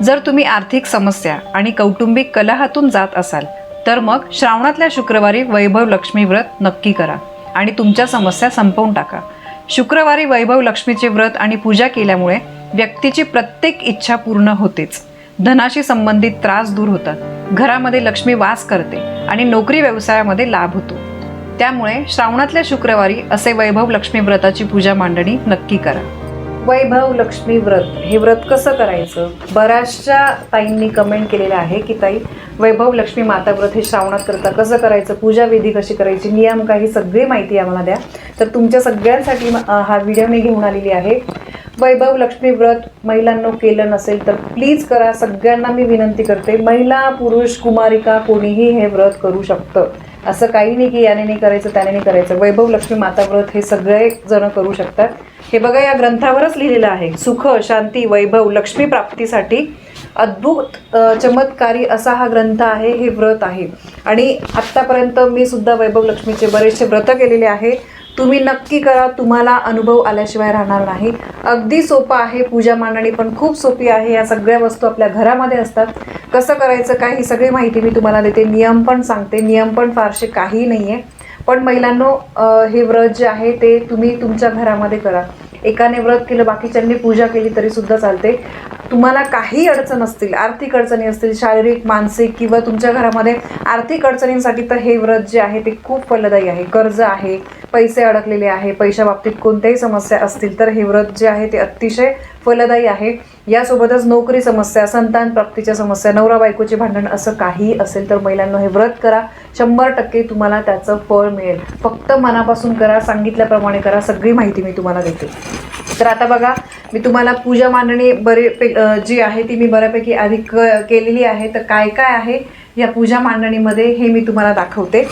जर तुम्ही आर्थिक समस्या आणि कौटुंबिक कलहातून जात असाल तर मग श्रावणातल्या शुक्रवारी वैभव लक्ष्मी व्रत नक्की करा आणि तुमच्या समस्या संपवून टाका। शुक्रवारी वैभव लक्ष्मीचे व्रत आणि पूजा केल्यामुळे व्यक्तीची प्रत्येक इच्छा पूर्ण होतेच, धनाशी संबंधित त्रास दूर होतात, घरामध्ये लक्ष्मी वास करते आणि नोकरी व्यवसायामध्ये लाभ होतो। त्यामुळे श्रावणातल्या शुक्रवारी असे वैभव लक्ष्मी व्रताची पूजा मांडणी नक्की करा। वैभव लक्ष्मी व्रत हे व्रत कसं करायचं? बऱ्याचशा ताईंनी कमेंट केलेलं आहे की ताई वैभव लक्ष्मी माता व्रत हे श्रावणात करता कसं करायचं, पूजा विधी कशी करायची, नियम काही सगळी माहिती आम्हाला द्या। तर तुमच्या सगळ्यांसाठी हा व्हिडिओ मी घेऊन आलेली आहे। वैभव लक्ष्मी व्रत महिलांनो केलं नसेल तर प्लीज करा, सगळ्यांना मी विनंती करते। महिला पुरुष कुमारिका कोणीही हे व्रत करू शकतं, असं काही नाही की याने नाही करायचं त्याने नाही करायचं। वैभव लक्ष्मी माता व्रत हे सगळे जण करू शकतात। हे बघा, या ग्रंथावरच लिहिलेलं आहे, सुख शांती वैभव लक्ष्मी प्राप्तीसाठी अद्भुत चमत्कारी असा हा ग्रंथ आहे, हे व्रत आहे। आणि आत्तापर्यंत मी सुद्धा वैभव लक्ष्मीचे बरेचसे व्रत केलेले आहे, तुम्ही नक्की करा, तुम्हाला अनुभव आल्याशिवाय राहणार नाही। अगदी सोपं आहे, पूजा मांडणी पण खूप सोपी आहे, या सगळ्या वस्तू आपल्या घरामध्ये असतात। कसं करायचं काय ही सगळी माहिती मी तुम्हाला देते, नियम पण सांगते, नियम पण फारसे काही नाही आहे। पण महिलांनो, हे व्रत जे आहे ते तुम्ही तुमच्या घरामध्ये करा। एकाने व्रत केलं बाकीच्यांनी पूजा केली तरी सुद्धा चालते। तुम्हाला काही अडचण असतील, आर्थिक अडचणी असतील, शारीरिक मानसिक किंवा तुमच्या घरामध्ये आर्थिक अडचणींसाठी तर हे व्रत जे आहे ते खूप फलदायी आहे। कर्ज आहे, पैसे अडकलेले आहे, पैशा बाबतीत कोणत्याही समस्या असतील तर हे व्रत जे आहे ते अतिशय फलदायी आहे। यासोबतच नोकरी समस्या, संतान प्राप्तीच्या समस्या, नवरा बायकोचे भांडण असं काही असेल तर महिलांनो हे व्रत करा, 100% तुम्हाला त्याचं फळ मिळेल। फक्त मनापासून करा, सांगितल्याप्रमाणे करा, सगळी माहिती मी तुम्हाला देते। तर आता बघा, मी तुम्हाला पूजा मांडणी जी आहे ती मी बऱ्यापैकी आधी केलेली आहे। तर काय काय आहे या पूजा मांडणीमध्ये हे मी तुम्हाला दाखवते।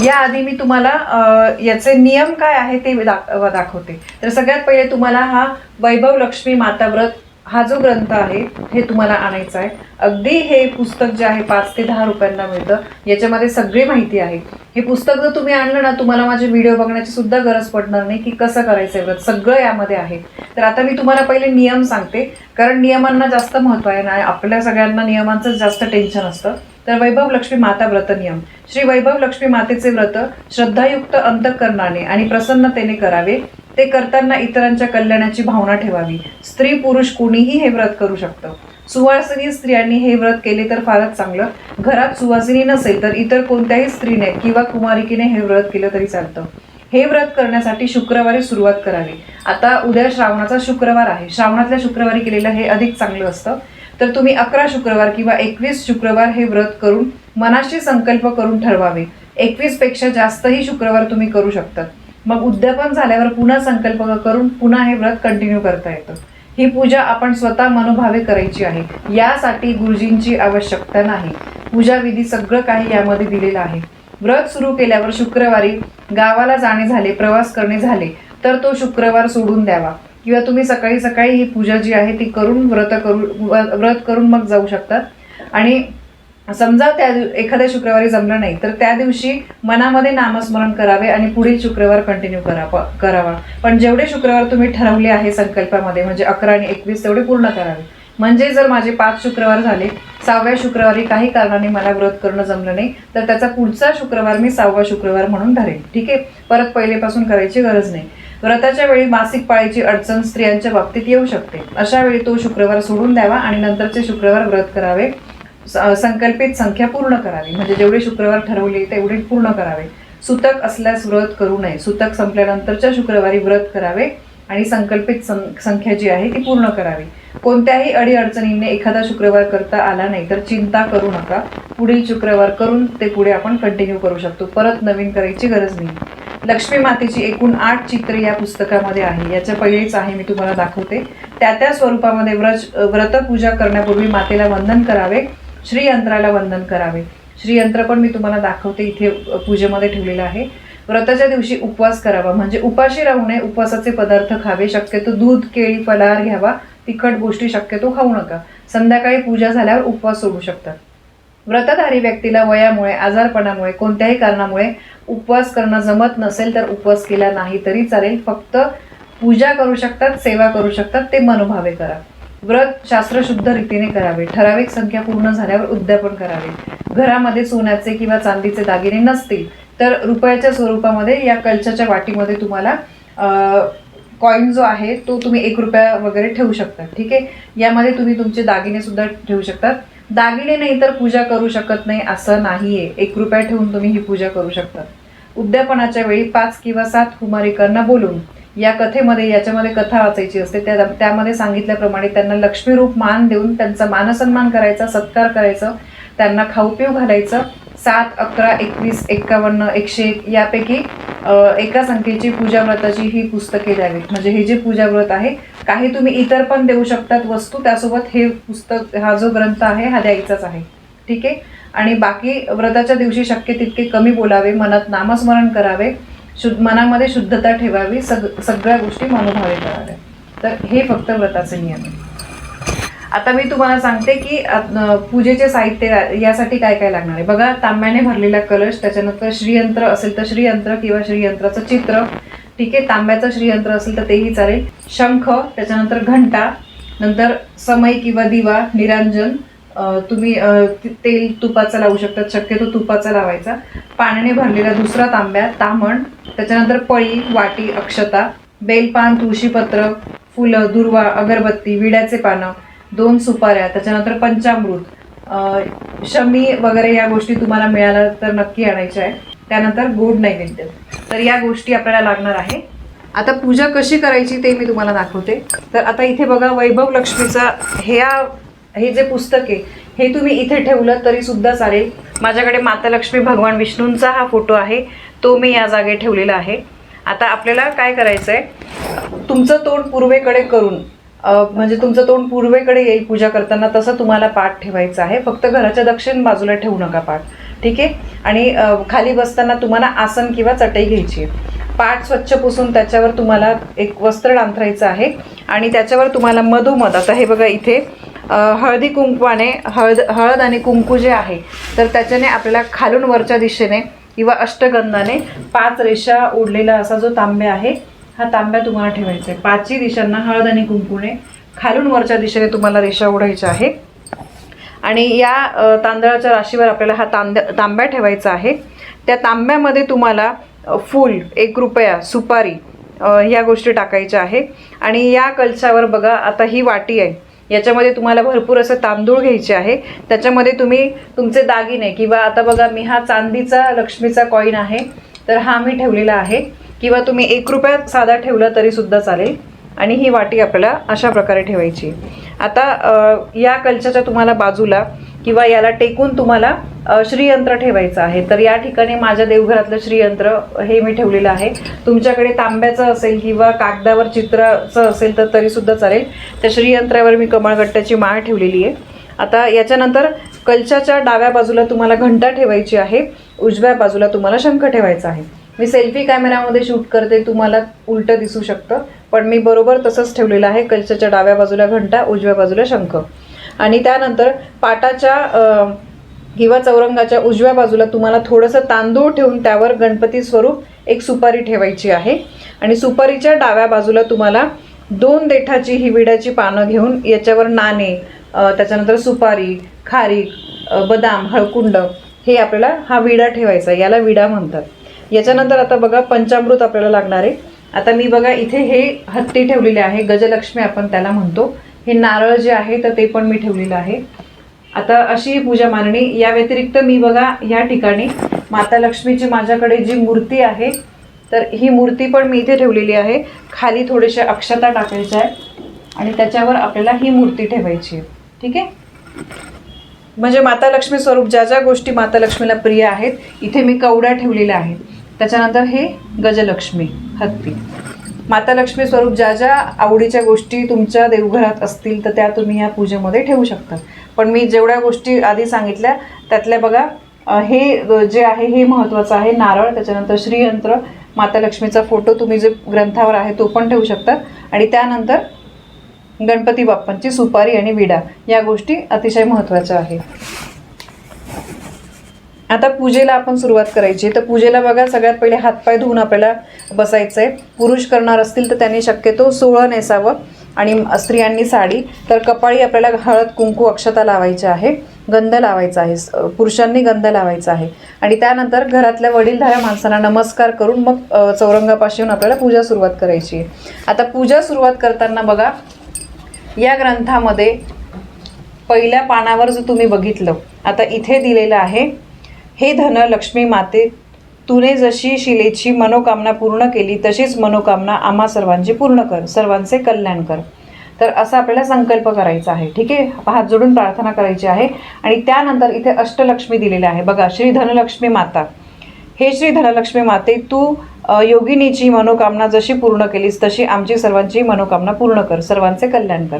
याआधी मी तुम्हाला याचे नियम काय आहे ते दाखवते। तर सगळ्यात पहिले तुम्हाला हा वैभव लक्ष्मी माता व्रत हा जो ग्रंथ आहे हे तुम्हाला आणायचा आहे। अगदी हे पुस्तक जे आहे 5 ते 10 रुपयांना मिळतं, याच्यामध्ये सगळी माहिती आहे। हे पुस्तक जर तुम्ही आणलं ना, तुम्हाला माझे व्हिडिओ बघण्याची सुद्धा गरज पडणार नाही की कसं करायचं व्रत, सगळं यामध्ये आहे। तर आता मी तुम्हाला पहिले नियम सांगते, कारण नियमांना जास्त महत्त्व आहे ना, आपल्या सगळ्यांना नियमांचं जास्त टेन्शन असतं। तर वैभव लक्ष्मी माता व्रत नियम। श्री वैभव लक्ष्मी मातेचे व्रत श्रद्धायुक्त अंतःकरणाने आणि प्रसन्नतेने करावे। ते करताना इतरांच्या कल्याणाची भावना ठेवावी। स्त्री पुरुष कोणीही हे व्रत करू शकतं। सुवासिनी स्त्रियांनी हे व्रत केले तर फारच चांगलं। घरात सुवासिनी नसेल तर इतर कोणत्याही स्त्रीने किंवा कुमारिकेने हे व्रत केलं तरी चालतं। हे व्रत करण्यासाठी शुक्रवारी सुरुवात करावी। आता उद्या श्रावणाचा शुक्रवार आहे, श्रावणातल्या शुक्रवारी केलेलं हे अधिक चांगलं असतं। तर तुम्ही 11 शुक्रवार किंवा 21 शुक्रवार हे व्रत करून मनाशी संकल्प करून ठरवावे। 21 पेक्षा जास्तही शुक्रवार तुम्ही करू शकतात। मग उद्यापन झाल्यावर पुन्हा संकल्प करून पुन्हा हे व्रत कंटिन्यू करता येतं। ही पूजा आपण स्वतः मनोभावे करायची आहे, यासाठी गुरुजींची आवश्यकता नाही। पूजा विधी सगळं काही यामध्ये दिलेलं आहे। व्रत सुरू केल्यावर शुक्रवारी गावाला जाणे झाले, प्रवास करणे झाले तर तो शुक्रवार सोडून द्यावा, किंवा तुम्ही सकाळी सकाळी ही पूजा जी आहे ती करून व्रत करून मग जाऊ शकतात। आणि समजा त्या एखाद्या शुक्रवारी जमलं नाही तर त्या दिवशी मनामध्ये नामस्मरण करावे आणि पुढील शुक्रवार कंटिन्यू करावा। पण जेवढे शुक्रवार तुम्ही ठरवले आहे संकल्पामध्ये, म्हणजे 11 आणि 21 तेवढे पूर्ण करावे। म्हणजे जर माझे 5 शुक्रवार झाले, 6व्या शुक्रवारी काही कारणाने मला व्रत करणं जमलं नाही तर त्याचा पुढचा शुक्रवार मी 6वा शुक्रवार म्हणून धरेन, ठीक आहे। परत पहिलेपासून करायची गरज नाही। व्रताच्या वेळी मासिक पाळीची अडचण स्त्रियांच्या बाबतीत येऊ शकते, अशा वेळी तो शुक्रवार सोडून द्यावा आणि नंतरचे शुक्रवार व्रत करावे। संकल्पित संख्या पूर्ण करावी, म्हणजे जेवढे शुक्रवार ठरवले तेवढे पूर्ण करावे। सुतक असल्यास व्रत करू नये, सुतक संपल्यानंतरच्या शुक्रवारी व्रत करावे आणि संकल्पित संख्या जी आहे ती पूर्ण करावी। कोणत्याही अडीअडचणींनी एखादा शुक्रवार करता आला नाही तर चिंता करू नका, पुढील शुक्रवार करून ते पुढे आपण कंटिन्यू करू शकतो, परत नवीन करायची गरज नाही। लक्ष्मी मातेची एकूण 8 चित्रे या पुस्तकामध्ये आहे, याच्या पहिलेच आहे मी तुम्हाला दाखवते। त्या स्वरूपामध्ये व्रतपूजा करण्यापूर्वी मातेला वंदन करावे, श्रीयंत्राला वंदन करावे। श्रीयंत्र पण मी तुम्हाला दाखवते, इथे पूजेमध्ये ठेवलेलं आहे। व्रताच्या दिवशी उपवास करावा, म्हणजे उपाशी राहू नये, उपवासाचे पदार्थ खावे, शक्यतो दूध केळी फलाहार घ्यावा, तिखट गोष्टी शक्यतो खाऊ नका। संध्याकाळी पूजा झाल्यावर उपवास सोडू शकतात। व्रतधारी व्यक्तीला वयामुळे, आजारपणामुळे, कोणत्याही कारणामुळे उपवास करणं जमत नसेल तर उपवास केला नाही तरी चालेल, फक्त पूजा करू शकतात, सेवा करू शकतात, ते मनोभावे करा। व्रत शास्त्रशुद्ध रीतीने करावे. ठराविक संख्या पूर्ण झाल्यावर उद्यापन करावे. घरामध्ये सोन्याचे किंवा चांदीचे दागिने नसतील तर रुपयाच्या स्वरूपामध्ये या कलशाच्या वाटीमध्ये तुम्हाला कॉईन जो आहे तो तुम्ही 1 रुपया वगैरे ठेवू शकता. ठीक आहे. यामध्ये तुम्ही तुमचे दागिने सुद्धा ठेवू शकतात. दागिने नाही तर पूजा करू शकत नाही असं नाहीये. 1 रुपया ठेवून तुम्ही ही पूजा करू शकता. उद्यापनाच्या वेळी 5 किंवा 7 कुमारिकांना बोलून या कथेमध्ये याच्यामध्ये कथा वाचायची असते. त्यामध्ये सांगितल्याप्रमाणे त्यांना लक्ष्मीरूप मान देऊन त्यांचा मानसन्मान करायचा, सत्कार करायचा, त्यांना खाऊ पिऊ घालायचं. 7, 11, 21, 51, 101 यापैकी एका संख्येची पूजा व्रताची ही पुस्तके द्यावीत. म्हणजे हे जे पूजा व्रत आहे, काही तुम्ही इतर पण देऊ शकतात वस्तू, त्यासोबत हे पुस्तक, हा जो ग्रंथ आहे हा द्यायचाच आहे. ठीक आहे. आणि बाकी व्रताच्या दिवशी शक्य तितके कमी बोलावे, मनात नामस्मरण करावे, मनामध्ये शुद्धता ठेवावी, सगळ्या गोष्टी मनोभावे कराव्या. तर हे फक्त व्रताचे नियम आहे. आता मी तुम्हाला सांगते की पूजेचे साहित्य यासाठी काय काय लागणार आहे. बघा, तांब्याने भरलेला कलश, त्याच्यानंतर श्रीयंत्र असेल तर श्रीयंत्र किंवा श्रीयंत्राचं चित्र. ठीक आहे. तांब्याचं श्रीयंत्र असेल तर तेही चालेल. शंख, त्याच्यानंतर घंटा, नंतर समई किंवा दिवा, निरांजन, तुम्ही तेल तुपाचा लावू शकतात, शक्यतो तुपाचा लावायचा. पाण्याने भरलेला दुसरा तांब्या, ताम्हण, त्याच्यानंतर पळी, वाटी, अक्षता, बेलपान, तुळशीपत्र, फुलं, दुर्वा, अगरबत्ती, विड्याचे पानं, 2 सुपाऱ्या, त्याच्यानंतर पंचामृत, शमी वगैरे या गोष्टी तुम्हाला मिळाल्या तर नक्की आणायच्या आहे. त्यानंतर गोड नैवेद्य. तर या गोष्टी आपल्याला लागणार आहे. आता पूजा कशी करायची ते मी तुम्हाला दाखवते. तर आता इथे बघा, वैभव लक्ष्मीचा हे जे पुस्तक आहे हे तुम्ही इथे ठेवलं तरी सुद्धा चालेल. माझ्याकडे माता लक्ष्मी, भगवान विष्णूंचा हा फोटो आहे, तो मी या जागे ठेवलेला आहे. आता आपल्याला काय करायचं आहे, तुमचं तोंड पूर्वेकडे करून, म्हणजे तुमचं तोंड पूर्वेकडे येईल पूजा करताना, तसं तुम्हाला पाठ ठेवायचं आहे. फक्त घराच्या दक्षिण बाजूला ठेवू नका पाठ. ठीक आहे. आणि खाली बसताना तुम्हाला आसन किंवा चटई घ्यायची आहे. पाठ स्वच्छ पुसून त्याच्यावर तुम्हाला एक वस्त्र अंथरायचं आहे आणि त्याच्यावर तुम्हाला मधोमध, आता हे बघा इथे हळदी कुंकवाने, हळद आणि कुंकू जे आहे तर त्याच्याने आपल्याला खालून वरच्या दिशेने किंवा अष्टगंधाने 5 रेषा ओढलेला असा जो तांब्या आहे, हा तांब्या तुम्हाला ठेवायचा आहे. 5ही दिशांना हळद आणि कुंकूने खालून वरच्या दिशेने तुम्हाला रेषा ओढायच्या आहे. आणि या तांदळाच्या राशीवर आपल्याला हा तांब्या ठेवायचा आहे. त्या तांब्यामध्ये तुम्हाला फूल, 1 रुपया, सुपारी ह्या गोष्टी टाकायच्या आहे. आणि या कलशावर बघा, आता ही वाटी आहे, याच्यामध्ये तुम्हाला भरपूर असं तांदूळ घ्यायचे आहे. त्याच्यामध्ये तुम्ही तुमचे दागिने किंवा आता बघा, मी हा चांदीचा लक्ष्मीचा कॉईन आहे तर हा मी ठेवलेला आहे, किंवा तुम्ही 1 रुपया साधा ठेवला तरी सुद्धा चालेल. आणि ही वाटी आपल्याला अशा प्रकारे ठेवायची. आता या कलशाच्या तुम्हाला बाजूला किंवा याला टेकून तुम्हाला श्रीयंत्र ठेवायचं आहे. तर या ठिकाणी माझ्या देवघरातलं श्रीयंत्र हे मी ठेवलेलं आहे. तुमच्याकडे तांब्याचं असेल किंवा कागदावर चित्राचं असेल तर तरीसुद्धा चालेल. त्या श्रीयंत्रावर मी कमळगट्ट्याची माळ ठेवलेली आहे. आता याच्यानंतर कलशाच्या डाव्या बाजूला तुम्हाला घंटा ठेवायची आहे, उजव्या बाजूला तुम्हाला शंख ठेवायचा आहे. मी सेल्फी कॅमेरामध्ये शूट करते, तुम्हाला उलटं दिसू शकतं, पण मी बरोबर तसंच ठेवलेलं आहे. कलशाच्या डाव्या बाजूला घंटा, उजव्या बाजूला शंख. आणि त्यानंतर पाटाच्या किंवा चौरंगाच्या उजव्या बाजूला तुम्हाला थोडंसं तांदूळ ठेवून त्यावर गणपती स्वरूप एक सुपारी ठेवायची आहे. आणि सुपारीच्या डाव्या बाजूला तुम्हाला 2 देठाची ही विड्याची पानं घेऊन याच्यावर नाणे, त्याच्यानंतर सुपारी, खारीक, बदाम, हळकुंड हे आपल्याला हा विडा ठेवायचा, याला विडा म्हणतात. याच्यानंतर आता बघा, पंचामृत आपल्याला लागणार आहे. आता मी बघा इथे हे हत्ती ठेवलेले आहे, गजलक्ष्मी आपण त्याला म्हणतो. हे नारळ जे आहे तर ते पण मी ठेवलेलं आहे. आता अशी पूजा मांडणी. या व्यतिरिक्त मी बघा या ठिकाणी माता लक्ष्मीची माझ्याकडे जी मूर्ती आहे तर ही मूर्ती पण मी इथे ठेवलेली आहे. खाली थोडेसे अक्षता टाकायच्या आहे आणि त्याच्यावर आपल्याला ही मूर्ती ठेवायची आहे. ठीक आहे. म्हणजे माता लक्ष्मी स्वरूप ज्या ज्या गोष्टी माता लक्ष्मीला प्रिय आहेत, इथे मी कवड्या ठेवलेल्या आहेत. त्याच्यानंतर हे गजलक्ष्मी, हत्ती. माता लक्ष्मी स्वरूप ज्या ज्या आवडीच्या गोष्टी तुमच्या देवघरात असतील तर त्या तुम्ही या पूजेमध्ये ठेवू शकता. पण मी जेवढ्या गोष्टी आधी सांगितल्या त्यातल्या बघा, हे जे आहे हे महत्त्वाचं आहे. नारळ, त्याच्यानंतर श्रीयंत्र, माता लक्ष्मीचा फोटो तुम्ही जे ग्रंथावर आहे तो पण ठेवू शकता. आणि त्यानंतर गणपती बाप्पांची सुपारी आणि विडा, या गोष्टी अतिशय महत्त्वाच्या आहेत. आता पूजेला आपण सुरुवात करायची. तर पूजेला बघा, सगळ्यात पहिले हातपाय धुवून आपल्याला बसायचं आहे. पुरुष करणार असतील तर त्यांनी शक्यतो सोळं नेसावं आणि स्त्रियांनी साडी, तर कपाळी आपल्याला हळद कुंकू अक्षता लावायची आहे, गंध लावायचा आहे, पुरुषांनी गंध लावायचा आहे. आणि त्यानंतर घरातल्या वडीलधाऱ्या माणसांना नमस्कार करून मग चौरंगापाशी येऊन आपल्याला पूजा सुरुवात करायची आहे. आता पूजा सुरुवात करताना बघा, या ग्रंथामध्ये पहिल्या पानावर जो तुम्ही बघितलं, आता इथे दिलेलं आहे, हे धन लक्ष्मी माते, तुने जशी शिलेची मनोकामना पूर्ण केली तशीच मनोकामना आम्हा सर्वांची पूर्ण कर, सर्वांचे कल्याण कर. तर असा आपल्याला संकल्प करायचा आहे. ठीक आहे, हात जोडून प्रार्थना करायची आहे. आणि त्यानंतर इथे अष्टलक्ष्मी दिलेले आहे बघा, श्री धनलक्ष्मी माता, हे श्री धनलक्ष्मी माते, तू योगिनीची मनोकामना जशी पूर्ण केलीस तशी आमची सर्वांची मनोकामना पूर्ण कर, सर्वांचे कल्याण कर.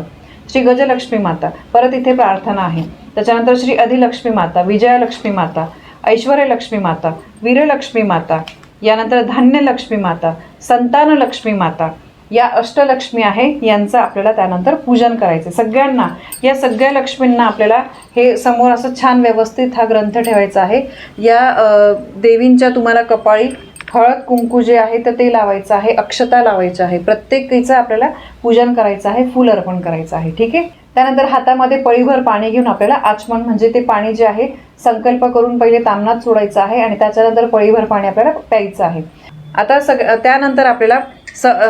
श्री गजलक्ष्मी माता, परत इथे प्रार्थना आहे. त्याच्यानंतर श्री अधिलक्ष्मी माता, विजयालक्ष्मी माता, ऐश्वर्यलक्ष्मी माता, वीरलक्ष्मी माता, यानंतर धान्यलक्ष्मी माता, संतानलक्ष्मी माता, या अष्टलक्ष्मी आहे, यांचं आपल्याला त्यानंतर पूजन करायचं. सगळ्यांना, या सगळ्या लक्ष्मींना आपल्याला हे समोर असं छान व्यवस्थित हा ग्रंथ ठेवायचा आहे. या देवींच्या तुम्हाला कपाळी हळद कुंकू जे आहे तर ते लावायचं आहे, अक्षता लावायच्या आहे, प्रत्येकीचं आपल्याला पूजन करायचं आहे, फूल अर्पण करायचं आहे. ठीक आहे. त्यानंतर हातामध्ये पळीभर पाणी घेऊन आपल्याला आचमन म्हणजे ते पाणी जे आहे संकल्प करून पहिले तामनात सोडायचं आहे आणि त्याच्यानंतर पळीभर पाणी आपल्याला प्यायचं आहे. आता त्यानंतर आपल्याला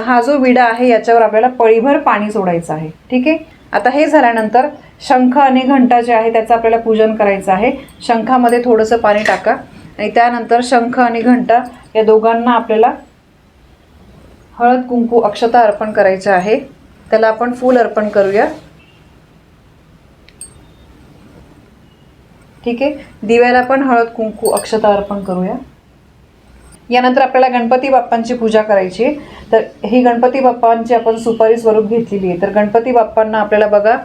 हा जो विडा आहे याच्यावर आपल्याला पळीभर पाणी सोडायचं आहे. ठीक आहे. आता हे झाल्यानंतर शंख आणि घंटा जे आहे त्याचं आपल्याला पूजन करायचं आहे. शंखामध्ये थोडंसं पाणी टाका आणि त्यानंतर शंख आणि घंटा या दोघांना आपल्याला हळद कुंकू अक्षता अर्पण करायचं आहे. त्याला आपण फूल अर्पण करूया. ठीक आहे. दिव्याला पण हळद कुंकू अक्षता अर्पण करूया. यानंतर आपल्याला गणपती बाप्पांची पूजा करायची आहे. तर ही गणपती बाप्पांची आपण सुपारी स्वरूप घेतलेली आहे. तर गणपती बाप्पांना आपल्याला बघा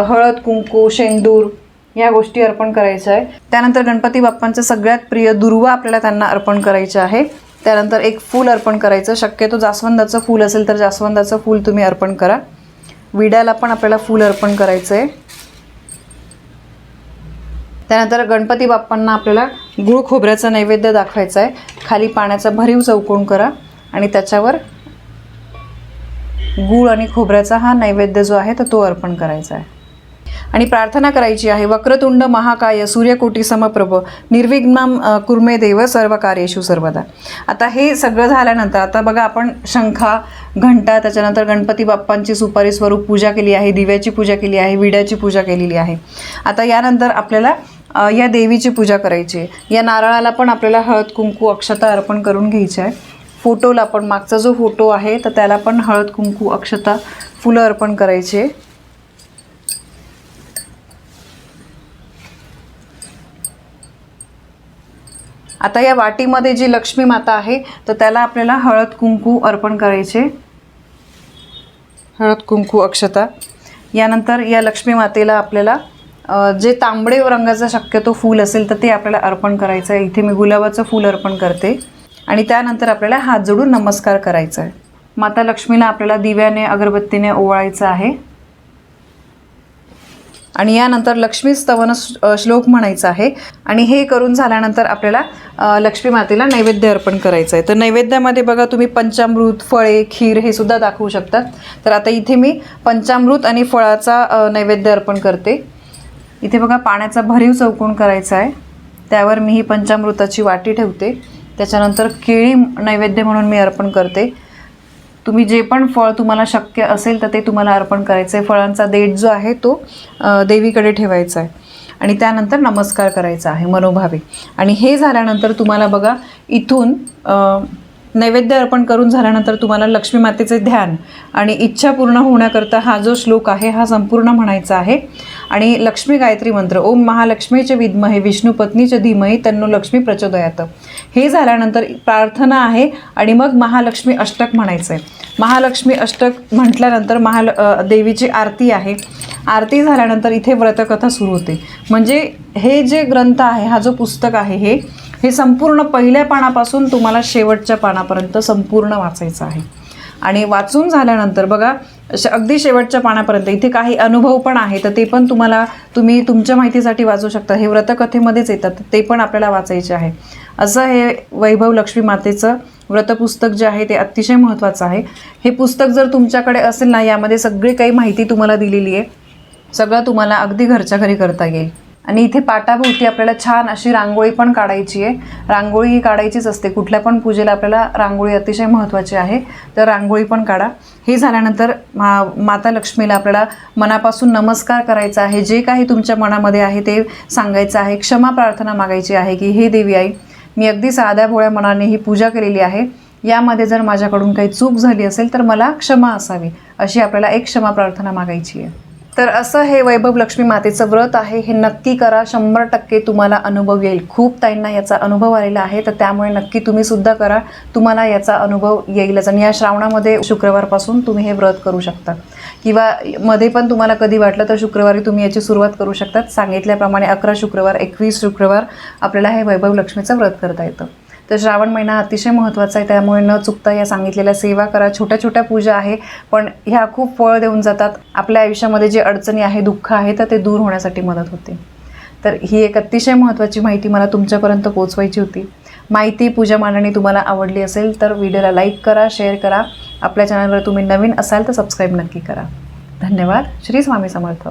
हळद कुंकू शेंदूर या गोष्टी अर्पण करायच्या आहे. त्यानंतर गणपती बाप्पांचं सगळ्यात प्रिय दुर्वा आपल्याला त्यांना अर्पण करायचं आहे. त्यानंतर एक फूल अर्पण करायचं, शक्यतो जास्वंदाचं फूल असेल तर जास्वंदाचं फूल तुम्ही अर्पण करा. विड्याला पण आपल्याला फूल अर्पण करायचं आहे. त्यानंतर गणपती बाप्पांना आपल्याला गूळ खोबऱ्याचा नैवेद्य दाखवायचा आहे. खाली पाण्याचा भरीव चौकोन करा आणि त्याच्यावर गूळ आणि खोबऱ्याचा हा नैवेद्य जो आहे तर तो अर्पण करायचा आहे. आणि प्रार्थना करायची आहे, वक्रतुंड महाकाय सूर्यकोटी समप्रभ निर्विघ्नं कुर्मे देव सर्व कार्येषु सर्वदा. आता हे सगळं झाल्यानंतर आता बघा आपण शंखा घंटा त्याच्यानंतर गणपती बाप्पांची सुपारी स्वरूप पूजा केली आहे, दिव्याची पूजा केली आहे, विड्याची पूजा केलेली आहे. आता यानंतर आपल्याला या देवीची पूजा करायची आहे. या नारळाला पण आपल्याला हळद कुंकू अक्षता अर्पण करून घ्यायची आहे. फोटोला पण मागचा जो फोटो आहे तर त्याला पण हळद कुंकू अक्षता फुलं अर्पण करायची आहे. आता या वाटीमध्ये जी लक्ष्मी माता आहे तर त्याला आपल्याला हळद कुंकू अर्पण करायचे, हळद कुंकू अक्षता. यानंतर या लक्ष्मी मातेला आपल्याला जे तांबडे रंगाचं शक्यतो फूल असेल तर ते आपल्याला अर्पण करायचं आहे. इथे मी गुलाबाचं फूल अर्पण करते. आणि त्यानंतर आपल्याला हात जोडून नमस्कार करायचा आहे. माता लक्ष्मीला आपल्याला दिव्याने अगरबत्तीने ओवाळायचं आहे. आणि यानंतर लक्ष्मी स्तवन श्लोक म्हणायचा आहे. आणि हे करून झाल्यानंतर आपल्याला लक्ष्मी मातेला नैवेद्य अर्पण करायचं आहे. तर नैवेद्यामध्ये बघा तुम्ही पंचामृत, फळे, खीर हे सुद्धा दाखवू शकतात. तर आता इथे मी पंचामृत आणि फळाचा नैवेद्य अर्पण करते. इथे बघा पाण्याचा भरीव चौकोन करायचा आहे, त्यावर मी ही पंचामृताची वाटी ठेवते. त्याच्यानंतर केळी नैवेद्य म्हणून मी अर्पण करते. तुम्ही जे पण फळ तुम्हाला शक्य असेल तर ते तुम्हाला अर्पण करायचं आहे. फळांचा देठ जो आहे तो देवीकडे ठेवायचा आहे आणि त्यानंतर नमस्कार करायचा आहे मनोभावे. आणि हे झाल्यानंतर तुम्हाला बघा इथून नैवेद्य अर्पण करून झाल्यानंतर तुम्हाला लक्ष्मी मातेचे ध्यान आणि इच्छा पूर्ण होण्याकरता हा जो श्लोक आहे हा संपूर्ण म्हणायचा आहे. आणि लक्ष्मी गायत्री मंत्र ओम महालक्ष्मीचे विद्महे विष्णू पत्नीचे धीमहि तन्नो लक्ष्मी प्रचोदयात, हे झाल्यानंतर प्रार्थना आहे. आणि मग महालक्ष्मी अष्टक म्हणायचं आहे. महालक्ष्मी अष्टक म्हटल्यानंतर देवीची आरती आहे. आरती झाल्यानंतर इथे व्रतकथा सुरू होते. म्हणजे हे जे ग्रंथ आहे, हा जो पुस्तक आहे हे संपूर्ण पहिल्या पानापासून तुम्हाला शेवटच्या पानापर्यंत संपूर्ण वाचायचं आहे. आणि वाचून झाल्यानंतर बघा अगदी शेवटच्या पानापर्यंत इथे काही अनुभव पण आहे तर ते पण तुम्ही तुमच्या माहितीसाठी वाचू शकता. हे व्रतकथेमध्येच येतात, ते पण आपल्याला वाचायचे आहे. असं हे वैभव लक्ष्मी मातेचं व्रतपुस्तक जे आहे ते अतिशय महत्त्वाचं आहे. हे पुस्तक जर तुमच्याकडे असेल ना, यामध्ये सगळी काही माहिती तुम्हाला दिलेली आहे. सगळं तुम्हाला अगदी घरच्या घरी करता येईल. आणि इथे पाटाभोवती आपल्याला छान अशी रांगोळी पण काढायची आहे. रांगोळी ही काढायचीच असते. कुठल्या पण पूजेला आपल्याला रांगोळी अतिशय महत्त्वाची आहे. तर रांगोळी पण काढा. हे झाल्यानंतर माता लक्ष्मीला आपल्याला मनापासून नमस्कार करायचा आहे. जे काही तुमच्या मनामध्ये आहे ते सांगायचं आहे. क्षमा प्रार्थना मागायची आहे की हे देवी आई, मी अगदी साध्या भोळ्या मनाने ही पूजा केलेली आहे. यामध्ये जर माझ्याकडून काही चूक झाली असेल तर मला क्षमा असावी, अशी आपल्याला एक क्षमा प्रार्थना मागायची आहे. तर असं हे वैभव लक्ष्मी मातेचं व्रत आहे. हे नक्की करा. 100% तुम्हाला अनुभव येईल. खूप ताईंना याचा अनुभव आलेला आहे, तर त्यामुळे नक्की तुम्ही सुद्धा करा. तुम्हाला याचा अनुभव येईलच. आणि या श्रावणामध्ये शुक्रवारपासून तुम्ही हे व्रत करू शकता, किंवा मध्ये पण तुम्हाला कधी वाटलं तर शुक्रवारी तुम्ही याची सुरुवात करू शकतात. सांगितल्याप्रमाणे 11 शुक्रवार 21 शुक्रवार आपल्याला हे वैभव लक्ष्मीचं व्रत करता येतं. तर श्रावण महिना अतिशय महत्त्वाचा आहे. त्यामुळे न चुकता या सांगितलेल्या सेवा करा. छोट्या छोट्या पूजा आहे, पण ह्या खूप फळ देऊन जातात. आपल्या आयुष्यामध्ये जे अडचणी आहे, दुःख आहे, तर ते दूर होण्यासाठी मदत होते. तर ही एक अतिशय महत्त्वाची माहिती मला तुमच्यापर्यंत पोहोचवायची होती. माहिती पूजा मांडणी तुम्हाला आवडली असेल तर व्हिडिओला लाईक करा, शेअर करा. आपल्या चॅनलवर तुम्ही नवीन असाल तर सबस्क्राईब नक्की करा. धन्यवाद. श्री स्वामी समर्थ.